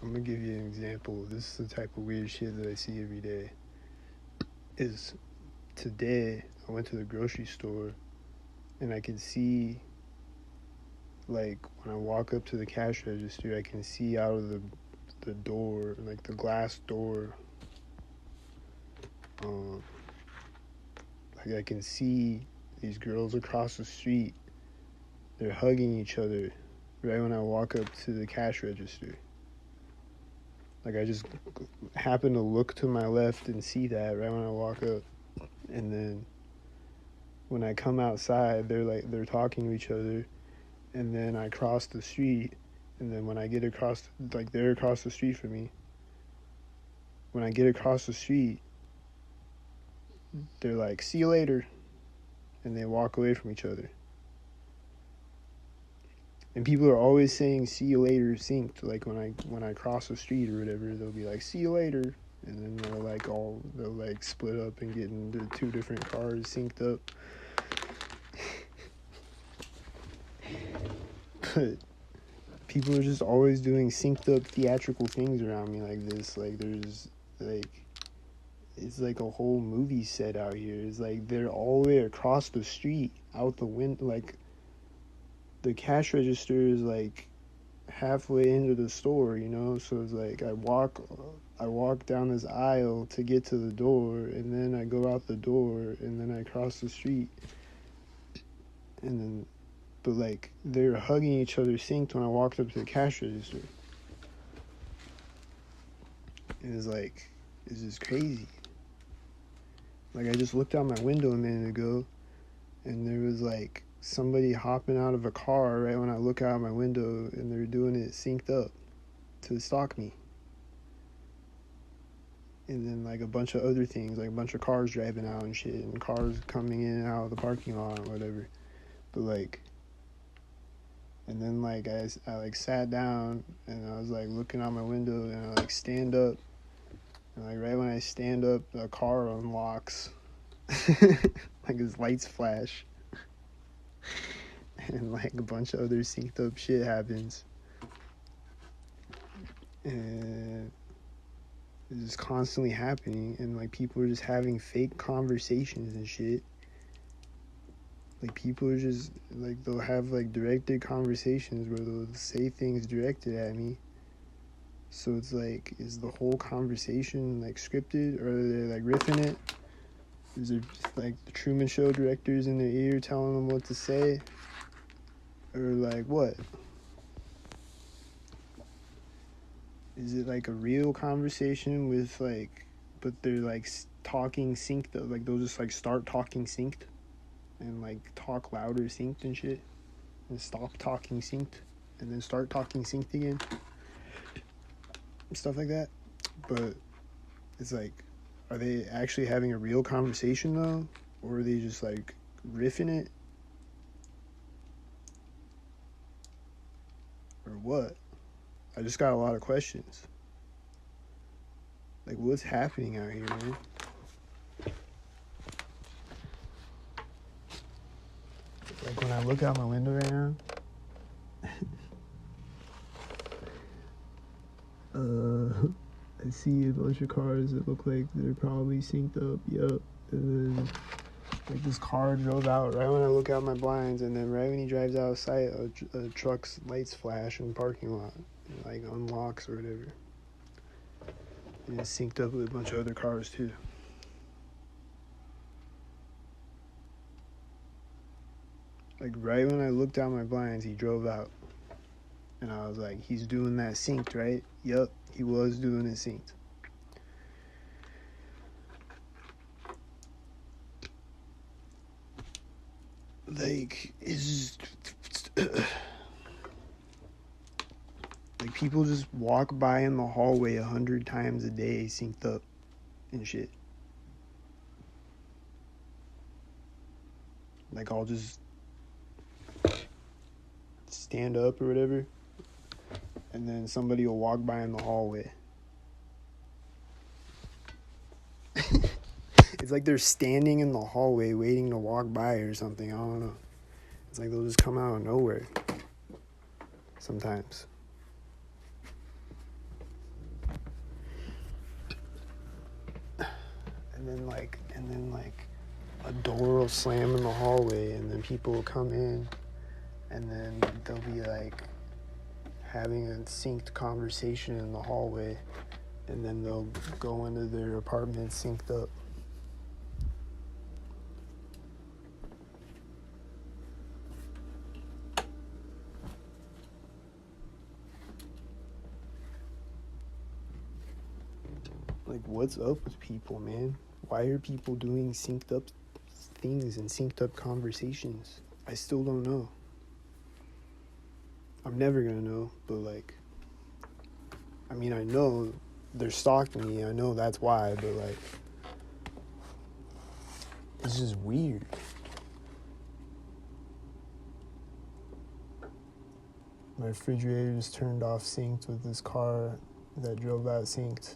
I'm gonna give you an example. This is the type of weird shit that I see every day. Is today I went to the grocery store and I can see, like, when I walk up to the cash register, I can see out of the door, like the glass door. Like I can see these girls across the street. They're hugging each other right when I walk up to the cash register. Like I just happen to look to my left and see that right when I walk up, and then when I come outside, they're talking to each other, and then I cross the street, and then when I get across, like they're across the street from me. When I get across the street, they're like, "See you later," and they walk away from each other. And people are always saying "see you later" synced. Like when I cross the street or whatever, they'll be like "see you later," and then they'll like split up and get into two different cars synced up. But people are just always doing synced up theatrical things around me like this. Like there's like it's like a whole movie set out here. It's like they're all the way across the street out the window. Like the cash register is like halfway into the store, you know. So it's like I walk down this aisle to get to the door, and then I go out the door, and then I cross the street, and then. But like they're hugging each other synced when I walked up to the cash register. And it's just crazy. Like I just looked out my window a minute ago, and there was like somebody hopping out of a car right when I look out my window, and they're doing it synced up to stalk me. And then like a bunch of other things, like a bunch of cars driving out and shit, and cars coming in and out of the parking lot or whatever. But like, and then like I like sat down and I was like looking out my window, and I like stand up, and like right when I stand up, the car unlocks. Like his lights flash. And like a bunch of other synced up shit happens. And it's just constantly happening, and like people are just having fake conversations and shit. Like people are just like they'll have like directed conversations where they'll say things directed at me. So it's like, is the whole conversation like scripted, or are they like riffing it? Is it like the Truman Show directors in their ear telling them what to say? Or like what? Is it like a real conversation with like, but they're like talking synced up, like they'll just like start talking synced and like talk louder synced and shit, and stop talking synced and then start talking synced again, stuff like that. But it's like, are they actually having a real conversation though, or are they just like riffing it, or what? I just got a lot of questions. Like, what's happening out here, man? Like, when I look out my window right now, I see a bunch of cars that look like they're probably synced up, yup. And then, like, this car drove out right when I look out my blinds, and then right when he drives out of sight, a truck's lights flash in the parking lot. It, like, unlocks or whatever. And it's synced up with a bunch of other cars, too. Like, right when I looked out my blinds, he drove out. And I was like, he's doing that synced, right? Yup, he was doing it synced. Like, it's like people just walk by in the hallway 100 times a day synced up and shit. Like, I'll just stand up or whatever, and then somebody will walk by in the hallway. It's like they're standing in the hallway waiting to walk by or something. I don't know. It's like they'll just come out of nowhere sometimes. and then a door will slam in the hallway, and then people will come in, and then they'll be like having a synced conversation in the hallway, and then they'll go into their apartment synced up. Like, what's up with people, man? Why are people doing synced up things and synced up conversations? I still don't know. I'm never gonna know, but like, I mean, I know they're stalking me. I know that's why, but like, it's just weird. My refrigerator is turned off synced with this car that drove out synced.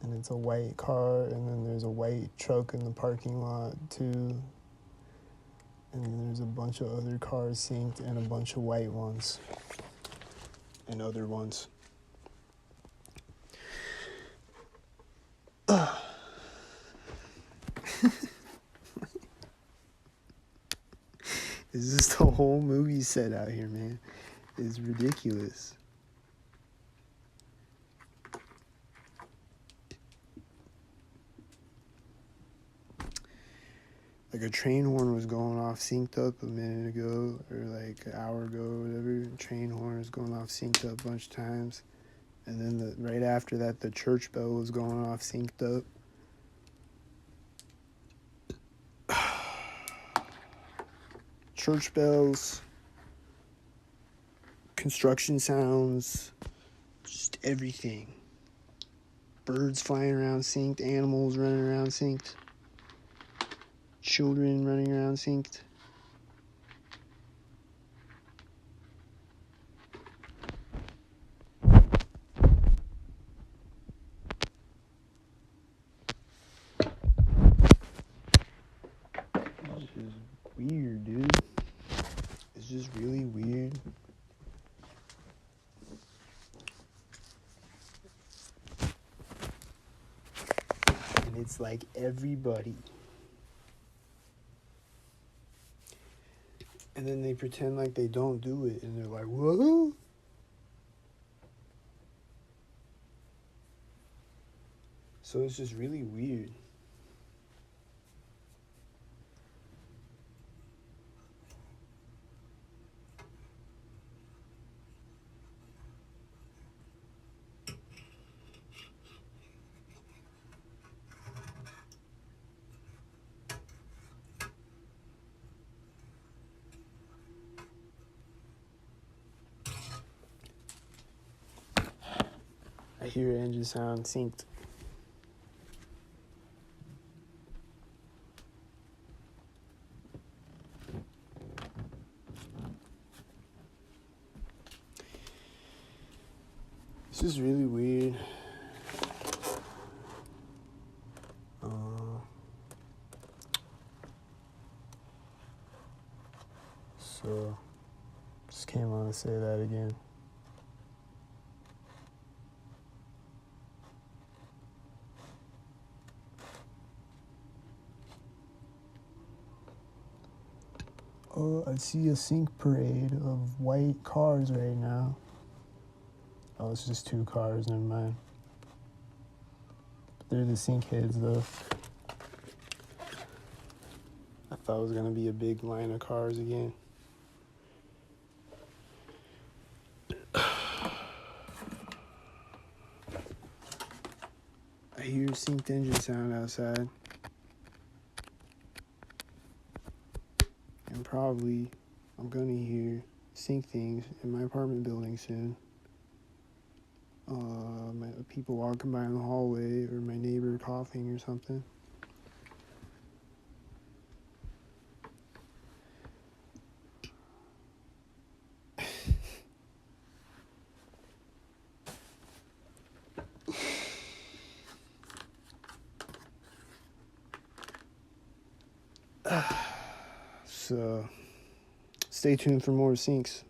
And it's a white car, and then there's a white truck in the parking lot too. And then there's a bunch of other cars synced and a bunch of white ones and other ones. It's just a whole movie set out here, man. It's ridiculous. Like a train horn was going off synced up a minute ago, or like an hour ago or whatever. Train horn was going off synced up a bunch of times. And then right after that, the church bell was going off synced up. Church bells, construction sounds, just everything. Birds flying around synced, animals running around synced, children running around synced. It's just weird, dude. It's just really weird. And it's like everybody. And then they pretend like they don't do it, and they're like, whoa. So it's just really weird. I hear engine sound synced. This is really weird. So, just came on to say that again. Oh, I see a sync parade of white cars right now. Oh, it's just 2 cars, never mind. But they're the sync heads, though. I thought it was gonna be a big line of cars again. I hear synced engine sound outside. And probably I'm gonna hear sync things in my apartment building soon. People walking by in the hallway, or my neighbor coughing or something. So, stay tuned for more syncs.